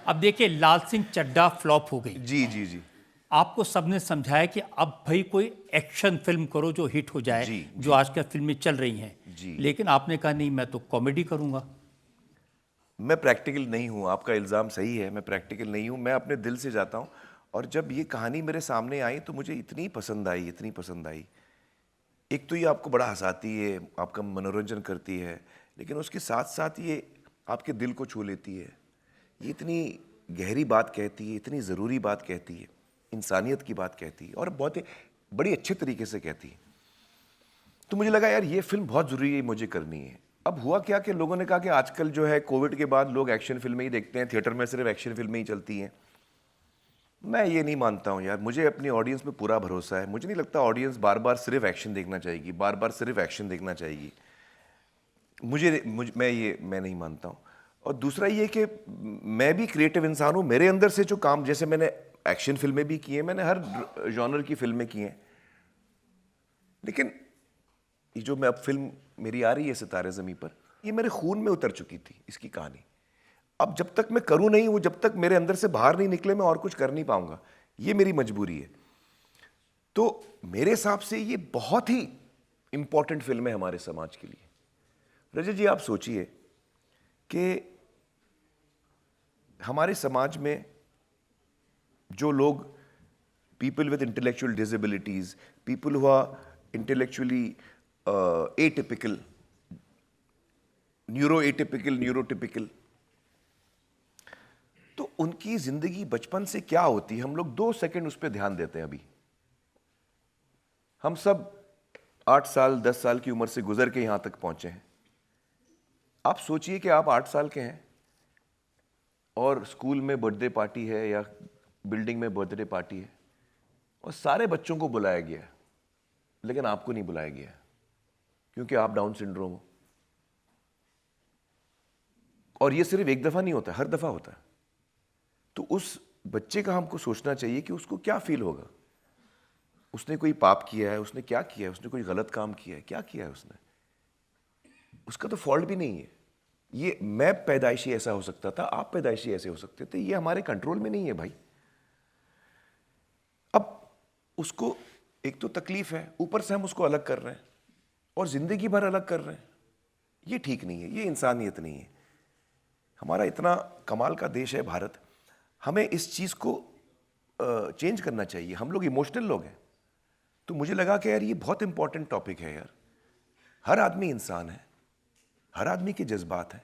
अब देखिए, लाल सिंह चड्ढा फ्लॉप हो गई। जी जी जी आपको सबने समझाया कि अब भाई कोई एक्शन फिल्म करो जो हिट हो जाए, जी, जो आजकल फिल्में चल रही हैं। जी। लेकिन आपने कहा नहीं, मैं तो कॉमेडी करूंगा। मैं प्रैक्टिकल नहीं हूँ, आपका इल्ज़ाम सही है, मैं प्रैक्टिकल नहीं हूँ, मैं अपने दिल से जाता हूँ। और जब ये कहानी मेरे सामने आई तो मुझे इतनी पसंद आई, इतनी पसंद आई। एक तो ये आपको बड़ा हंसाती है, आपका मनोरंजन करती है, लेकिन उसके साथ साथ ये आपके दिल को छू लेती है। ये इतनी गहरी बात कहती है, इतनी ज़रूरी बात कहती है, इंसानियत की बात कहती है, और बहुत ही बड़ी अच्छे तरीके से कहती है। तो मुझे लगा यार ये फिल्म बहुत ज़रूरी है, मुझे करनी है। अब हुआ क्या कि लोगों ने कहा कि आजकल जो है कोविड के बाद लोग एक्शन फिल्में ही देखते हैं, थिएटर में सिर्फ एक्शन फिल्में ही चलती हैं। मैं ये नहीं मानता हूँ यार, मुझे अपनी ऑडियंस पे पूरा भरोसा है। मुझे नहीं लगता ऑडियंस बार बार सिर्फ एक्शन देखना चाहेगी, बार बार सिर्फ एक्शन देखना चाहेगी। मैं नहीं मानता हूँ। और दूसरा ये कि मैं भी क्रिएटिव इंसान हूँ, मेरे अंदर से जो काम, जैसे मैंने एक्शन फिल्में भी की हैं, मैंने हर जॉनर की फिल्में की हैं, लेकिन ये जो मैं अब फिल्म मेरी आ रही है सितारे ज़मीं पर, ये मेरे खून में उतर चुकी थी इसकी कहानी। अब जब तक मैं करूं नहीं, वो जब तक मेरे अंदर से बाहर नहीं निकले, मैं और कुछ कर नहीं पाऊंगा। ये मेरी मजबूरी है। तो मेरे हिसाब से ये बहुत ही इंपॉर्टेंट फिल्म है हमारे समाज के लिए। रजत जी, आप सोचिए कि हमारे समाज में जो लोग, people with intellectual disabilities, people who are intellectually atypical, neurotypical, तो उनकी जिंदगी बचपन से क्या होती है, हम लोग 2 सेकंड उस पर ध्यान देते हैं। अभी हम सब 8 साल 10 साल की उम्र से गुजर के यहां तक पहुंचे हैं। आप सोचिए कि आप 8 साल के हैं और स्कूल में बर्थडे पार्टी है या बिल्डिंग में बर्थडे पार्टी है, और सारे बच्चों को बुलाया गया, लेकिन आपको नहीं बुलाया गया क्योंकि आप डाउन सिंड्रोम हो। और ये सिर्फ एक दफा नहीं होता, हर दफा होता है। तो उस बच्चे का हमको सोचना चाहिए कि उसको क्या फील होगा। उसने कोई पाप किया है, उसने क्या किया है, उसने कोई गलत काम किया है, क्या किया है उसने? उसका तो फॉल्ट भी नहीं है। ये मैं पैदाइशी ऐसा हो सकता था, आप पैदाइशी ऐसे हो सकते थे, ये हमारे कंट्रोल में नहीं है भाई। अब उसको एक तो तकलीफ है, ऊपर से हम उसको अलग कर रहे हैं और जिंदगी भर अलग कर रहे हैं। ये ठीक नहीं है, ये इंसानियत नहीं है। हमारा इतना कमाल का देश है भारत, हमें इस चीज़ को चेंज करना चाहिए। हम लोग इमोशनल लोग हैं। तो मुझे लगा कि यार ये बहुत इंपॉर्टेंट टॉपिक है यार। हर आदमी इंसान है, हर आदमी के जज्बात हैं।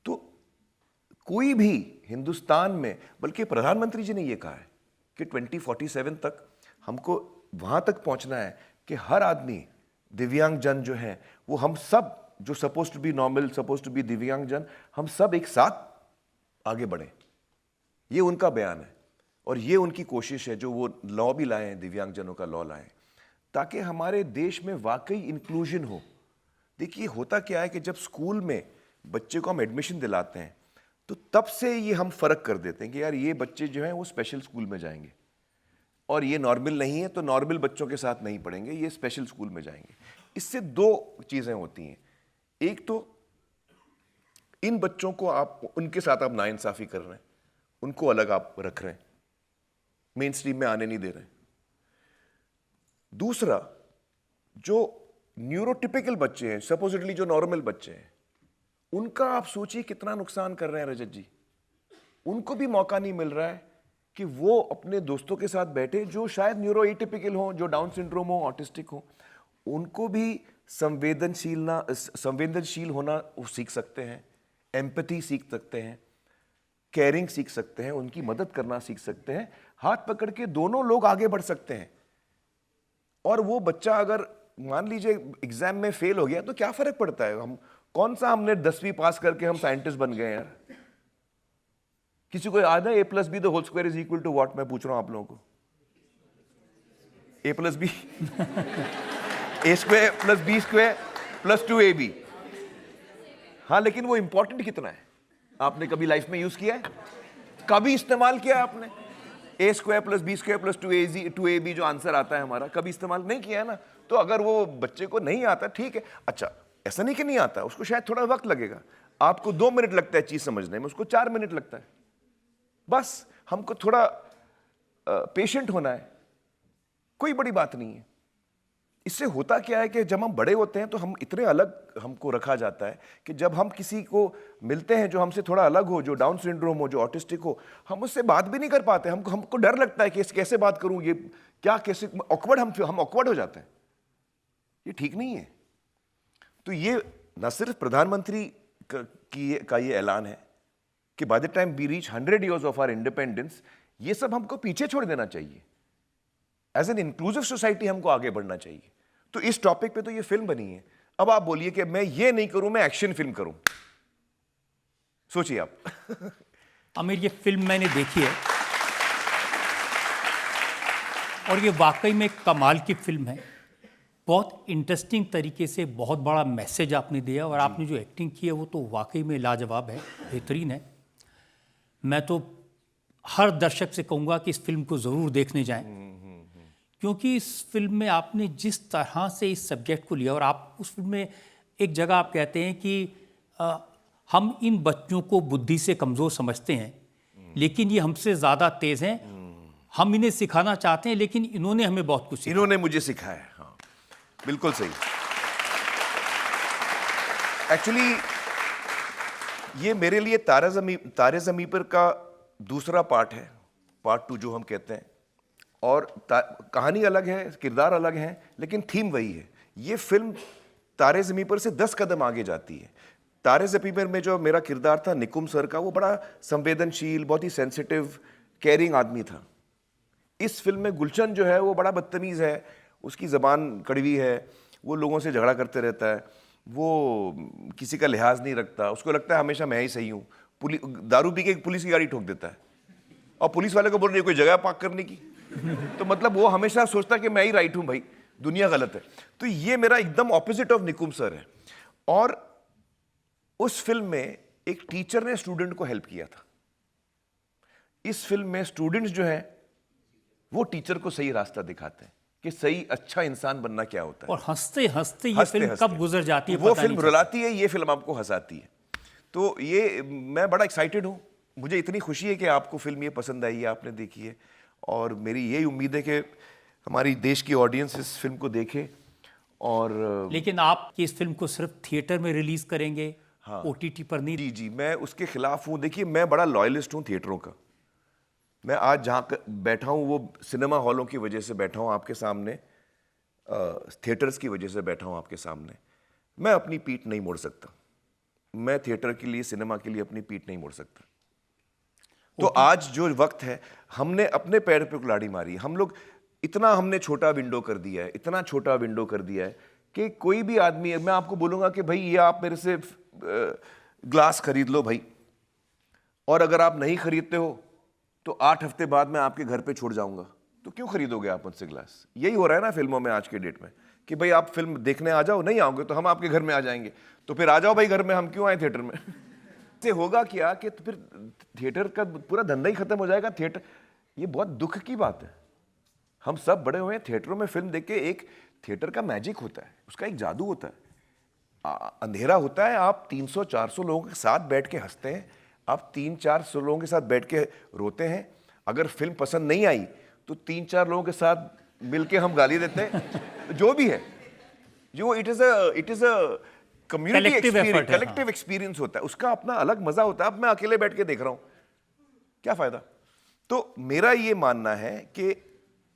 तो कोई भी हिंदुस्तान में, बल्कि प्रधानमंत्री जी ने ये कहा है कि 2047 तक हमको वहाँ तक पहुँचना है कि हर आदमी, दिव्यांग जन जो है, वो हम सब जो suppose to be normal, suppose to be दिव्यांग जन, हम सब एक साथ आगे बढ़े। ये उनका बयान है और ये उनकी कोशिश है, जो वो लॉ भी लाए हैं, दिव्यांगजनों का लॉ लाए, ताकि हमारे देश में वाकई इंक्लूजन हो। देखिए होता क्या है कि जब स्कूल में बच्चे को हम एडमिशन दिलाते हैं, तो तब से ये हम फर्क कर देते हैं कि यार ये बच्चे जो हैं वो स्पेशल स्कूल में जाएंगे, और ये नॉर्मल नहीं है तो नॉर्मल बच्चों के साथ नहीं पढ़ेंगे, ये स्पेशल स्कूल में जाएंगे। इससे 2 चीज़ें होती हैं। एक तो इन बच्चों को आप, उनके साथ आप नाइंसाफ़ी कर रहे हैं, उनको अलग आप रख रहे हैं, मेन स्ट्रीम में आने नहीं दे रहे हैं। दूसरा, जो न्यूरोटिपिकल बच्चे हैं, सपोजिटली जो नॉर्मल बच्चे हैं, उनका आप सोचिए कितना नुकसान कर रहे हैं रजत जी। उनको भी मौका नहीं मिल रहा है कि वो अपने दोस्तों के साथ बैठे जो शायद न्यूरो एटिपिकल हो, जो डाउन सिंड्रोम हो, ऑटिस्टिक हो। उनको भी संवेदनशील होना वो सीख सकते हैं, एम्पैथी सीख सकते हैं, केयरिंग सीख सकते हैं, उनकी मदद करना सीख सकते हैं। हाथ पकड़ के दोनों लोग आगे बढ़ सकते हैं। और वो बच्चा अगर मान लीजिए एग्जाम में फेल हो गया तो क्या फर्क पड़ता है? हम कौन सा, हमने 10वीं पास करके हम साइंटिस्ट बन गए यार? किसी को याद है a+b the whole square is equal to what? मैं पूछ रहा हूं आप लोगों को। a+b a² + b² + 2ab। हाँ, लेकिन वो इंपॉर्टेंट कितना है? आपने कभी लाइफ में यूज किया है? कभी इस्तेमाल किया है आपने? a² + b² + 2ab जो आंसर आता है हमारा, कभी इस्तेमाल नहीं किया है ना? तो अगर वो बच्चे को नहीं आता, ठीक है, अच्छा ऐसा नहीं कि नहीं आता, उसको शायद थोड़ा वक्त लगेगा। आपको 2 मिनट लगता है चीज समझने में, उसको 4 मिनट लगता है। बस हमको थोड़ा पेशेंट होना है, कोई बड़ी बात नहीं है। इससे होता क्या है कि जब हम बड़े होते हैं तो हम इतने अलग हमको रखा जाता है कि जब हम किसी को मिलते हैं जो हमसे थोड़ा अलग हो, जो डाउन सिंड्रोम हो, जो ऑटिस्टिक हो, हम उससे बात भी नहीं कर पाते। हमको डर लगता है कि कैसे बात करूं, ये क्या, कैसे ऑकवर्ड, हम ऑकवर्ड हो जाते हैं। ये ठीक नहीं है। तो ये न सिर्फ प्रधानमंत्री का ये ऐलान है कि by the time we reach 100 years of our independence, ये सब हमको पीछे छोड़ देना चाहिए। एज एन इंक्लूसिव सोसाइटी हमको आगे बढ़ना चाहिए। तो इस टॉपिक पे तो ये फिल्म बनी है। अब आप बोलिए कि मैं ये नहीं करूं, मैं एक्शन फिल्म करूं, सोचिए आप। आमिर, ये फिल्म मैंने देखी है और ये वाकई में कमाल की फिल्म है। बहुत इंटरेस्टिंग तरीके से बहुत बड़ा मैसेज आपने दिया और आपने जो एक्टिंग की है वो तो वाकई में लाजवाब है, बेहतरीन है। मैं तो हर दर्शक से कहूँगा कि इस फिल्म को ज़रूर देखने जाएं, क्योंकि इस फिल्म में आपने जिस तरह से इस सब्जेक्ट को लिया, और आप उस फिल्म में एक जगह आप कहते हैं कि हम इन बच्चों को बुद्धि से कमज़ोर समझते हैं, लेकिन ये हमसे ज़्यादा तेज़ हैं। हम इन्हें सिखाना चाहते हैं, लेकिन इन्होंने हमें बहुत कुछ सिखाया। इन्होंने मुझे सिखाया। हाँ, बिल्कुल सही। एक्चुअली ये मेरे लिए तारे ज़मीं पर का दूसरा पार्ट है, पार्ट 2 जो हम कहते हैं। और कहानी अलग है, किरदार अलग हैं, लेकिन थीम वही है। ये फिल्म तारे ज़मीं पर से 10 कदम आगे जाती है। तारे ज़मीं पर में जो मेरा किरदार था निकुम सर का, वो बड़ा संवेदनशील, बहुत ही सेंसिटिव, केयरिंग आदमी था। इस फिल्म में गुलशन जो है वो बड़ा बदतमीज़ है, उसकी ज़बान कड़वी है, वो लोगों से झगड़ा करते रहता है, वो किसी का लिहाज नहीं रखता, उसको लगता है हमेशा मैं ही सही हूँ। दारू पी के पुलिस की गाड़ी ठोक देता है और पुलिस वाले को बोल रही है कोई जगह पार्क करने की। तो मतलब वो हमेशा सोचता है कि मैं ही राइट हूँ, भाई दुनिया गलत है। तो ये मेरा एकदम ऑपोजिट ऑफ निकुम सर है। और उस फिल्म में एक टीचर ने स्टूडेंट को हेल्प किया था। इस फिल्म में स्टूडेंट्स जो हैं वो टीचर को सही रास्ता दिखाते हैं कि सही अच्छा इंसान बनना क्या होता है। और हंसते हंसते ये फिल्म कब गुजर जाती है वो पता फिल्म नहीं रुलाती है, ये फिल्म आपको हंसाती है। तो ये मैं बड़ा एक्साइटेड हूँ। मुझे इतनी खुशी है कि आपको फिल्म ये पसंद आई है, आपने देखी है, और मेरी यही उम्मीद है कि हमारी देश की ऑडियंस इस फिल्म को देखे। और लेकिन आप इस फिल्म को सिर्फ थिएटर में रिलीज करेंगे, हाँ, ओटीटी पर नहीं? जी जी, मैं उसके खिलाफ हूँ। देखिए, मैं बड़ा लॉयलिस्ट हूँ थिएटरों का। मैं आज जहाँ बैठा हूँ वो सिनेमा हॉलों की वजह से बैठा हूँ आपके सामने, थिएटर्स की वजह से बैठा हूँ आपके सामने। मैं अपनी पीठ नहीं मोड़ सकता। मैं थिएटर के लिए, सिनेमा के लिए अपनी पीठ नहीं मोड़ सकता। तो आज जो वक्त है, हमने अपने पैर पे कुल्हाड़ी मारी। हम लोग इतना हमने छोटा विंडो कर दिया है, इतना छोटा विंडो कर दिया है कि कोई भी आदमी, मैं आपको बोलूँगा कि भाई ये आप मेरे से ग्लास खरीद लो भाई, और अगर आप नहीं खरीदते हो तो 8 हफ्ते बाद मैं आपके घर पे छोड़ जाऊंगा। तो क्यों खरीदोगे आप मुझसे ग्लास? यही हो रहा है ना फिल्मों में आज के डेट में कि भाई आप फिल्म देखने आ जाओ, नहीं आओगे तो हम आपके घर में आ जाएंगे। तो फिर आ जाओ भाई घर में, हम क्यों आए थिएटर में? से होगा क्या कि तो फिर थिएटर का पूरा धंधा ही खत्म हो जाएगा। थिएटर, ये बहुत दुख की बात है। हम सब बड़े हुए हैं थिएटरों में फिल्म देख के। एक थिएटर का मैजिक होता है, उसका एक जादू होता है। अंधेरा होता है, आप 300-400 लोगों के साथ बैठ के हंसते हैं, आप 300-400 लोगों के साथ बैठ के रोते हैं। अगर फिल्म पसंद नहीं आई तो 3-4 लोगों के साथ मिलके हम गाली देते हैं। जो भी है, जो it is a community experience, collective experience होता है, उसका अपना अलग मजा होता है। अब मैं अकेले बैठ के देख रहा हूं, क्या फायदा? तो मेरा ये मानना है कि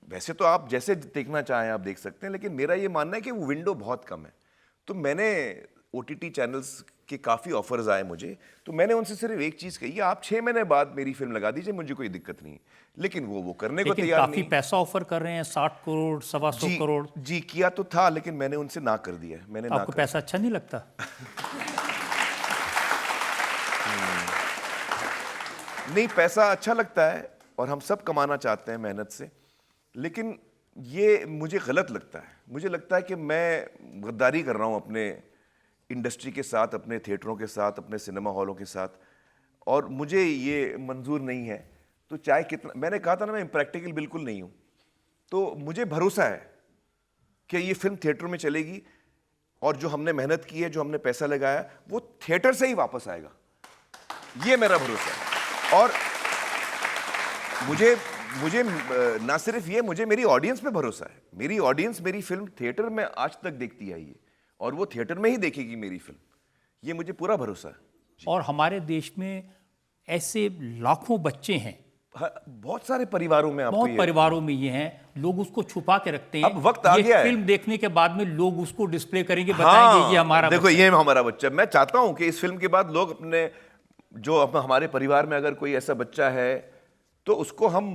वैसे तो आप जैसे देखना चाहें आप देख सकते हैं, लेकिन मेरा ये मानना है कि वो विंडो बहुत कम है। तो मैंने OTT चैनल्स के काफ़ी ऑफर्स आए मुझे, तो मैंने उनसे सिर्फ एक चीज़ कही, आप 6 महीने बाद मेरी फिल्म लगा दीजिए, मुझे कोई दिक्कत नहीं। लेकिन वो करने को तैयार नहीं। काफ़ी पैसा ऑफर कर रहे हैं, 60 करोड़, 125 करोड़। जी, किया तो था, लेकिन मैंने उनसे ना कर दिया। मैंने ना आपको पैसा अच्छा नहीं लगता? नहीं, पैसा अच्छा लगता है और हम सब कमाना चाहते हैं मेहनत से, लेकिन ये मुझे गलत लगता है। मुझे लगता है कि मैं गद्दारी कर रहा हूँ अपने इंडस्ट्री के साथ, अपने थिएटरों के साथ, अपने सिनेमा हॉलों के साथ, और मुझे ये मंजूर नहीं है। तो चाहे कितना, मैंने कहा था ना मैं इम्प्रैक्टिकल बिल्कुल नहीं हूँ। तो मुझे भरोसा है कि ये फिल्म थिएटर में चलेगी और जो हमने मेहनत की है, जो हमने पैसा लगाया, वो थिएटर से ही वापस आएगा। ये मेरा भरोसा है। और मुझे मुझे ना सिर्फ ये, मुझे मेरी ऑडियंस पे भरोसा है। मेरी ऑडियंस मेरी फिल्म थिएटर में आज तक देखती आई है और वो थिएटर में ही देखेगी मेरी फिल्म, ये मुझे पूरा भरोसा है। और हमारे देश में ऐसे लाखों बच्चे हैं, बहुत सारे परिवारों में आपको बहुत ये परिवारों में ये हैं, लोग उसको छुपा के रखते हैं। अब वक्त आ ये गया है। फिल्म देखने के बाद में लोग उसको डिस्प्ले करेंगे, बताएंगे ये हमारा देखो ये हमारा बच्चा। मैं चाहता हूं कि इस फिल्म के बाद लोग अपने हमारे परिवार में अगर कोई ऐसा बच्चा है तो उसको हम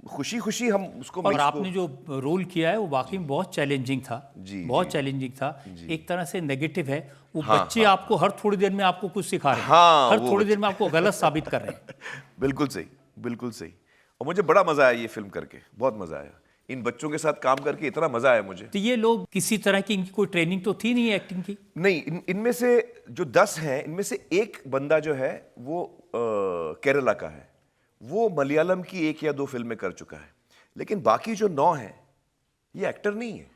खुशी खुशी हम उसको और आपने जो रोल किया है वो वाकई में बहुत चैलेंजिंग था, बहुत चैलेंजिंग था। एक तरह से नेगेटिव है वो। बच्चे आपको हर थोड़ी देर में आपको कुछ सिखा रहे हैं, हर थोड़ी देर में आपको गलत साबित कर रहे हैं। बिल्कुल सही, बिल्कुल सही। और मुझे बड़ा मजा आया ये फिल्म करके, बहुत मजा आया। इन बच्चों के साथ काम करके इतना मजा आया मुझे। तो ये लोग किसी तरह की इनकी कोई ट्रेनिंग तो थी नहीं एक्टिंग की? नहीं, इनमें से जो 10 हैं, इनमें से एक बंदा जो है वो केरला का है। वो मलयालम की 1 या 2 फिल्में कर चुका है। लेकिन बाकी जो 9 हैं ये एक्टर नहीं है,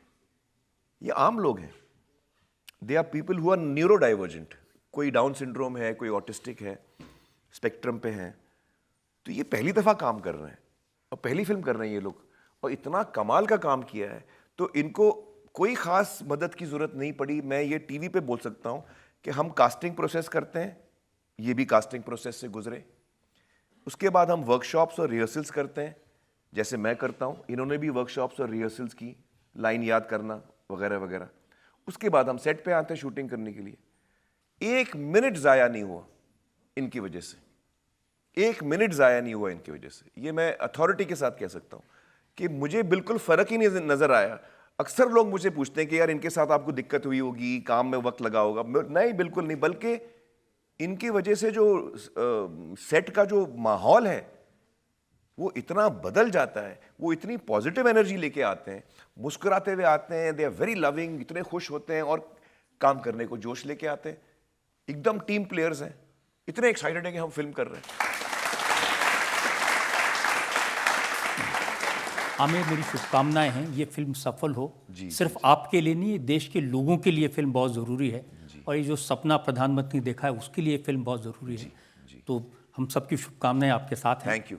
ये आम लोग हैं। They are people who are neurodivergent. कोई डाउन सिंड्रोम है, कोई ऑटिस्टिक है, स्पेक्ट्रम पे है। तो ये पहली दफा काम कर रहे हैं और पहली फिल्म कर रहे हैं ये लोग, और इतना कमाल का काम किया है। तो इनको कोई खास मदद की जरूरत नहीं पड़ी। मैं ये टीवी पे बोल सकता हूं कि हम कास्टिंग प्रोसेस करते हैं, ये भी कास्टिंग प्रोसेस से गुजरे। उसके बाद हम वर्कशॉप्स और रिहर्सल्स करते हैं, जैसे मैं करता हूं। इन्होंने भी वर्कशॉप्स और रिहर्सल्स की, लाइन याद करना वगैरह वगैरह। उसके बाद हम सेट पे आते हैं शूटिंग करने के लिए। 1 मिनट ज़ाया नहीं हुआ इनकी वजह से, 1 मिनट ज़ाया नहीं हुआ इनकी वजह से। ये मैं अथॉरिटी के साथ कह सकता हूँ कि मुझे बिल्कुल फ़र्क ही नहीं नज़र आया। अक्सर लोग मुझे पूछते हैं कि यार इनके साथ आपको दिक्कत हुई होगी, काम में वक्त लगा होगा। नहीं, बिल्कुल नहीं। बल्कि इनकी वजह से जो सेट का जो माहौल है वो इतना बदल जाता है। वो इतनी पॉजिटिव एनर्जी लेके आते हैं, मुस्कुराते हुए आते हैं, दे आर वेरी लविंग, इतने खुश होते हैं और काम करने को जोश लेके आते हैं। एकदम टीम प्लेयर्स हैं, इतने एक्साइटेड हैं कि हम फिल्म कर रहे हैं। आमिर, मेरी शुभकामनाएं हैं ये फिल्म सफल हो। सिर्फ आपके लिए नहीं, देश के लोगों के लिए फिल्म बहुत ज़रूरी है। और ये जो सपना प्रधानमंत्री देखा है उसके लिए फिल्म बहुत ज़रूरी है। तो हम सबकी शुभकामनाएं आपके साथ हैं। Thank you.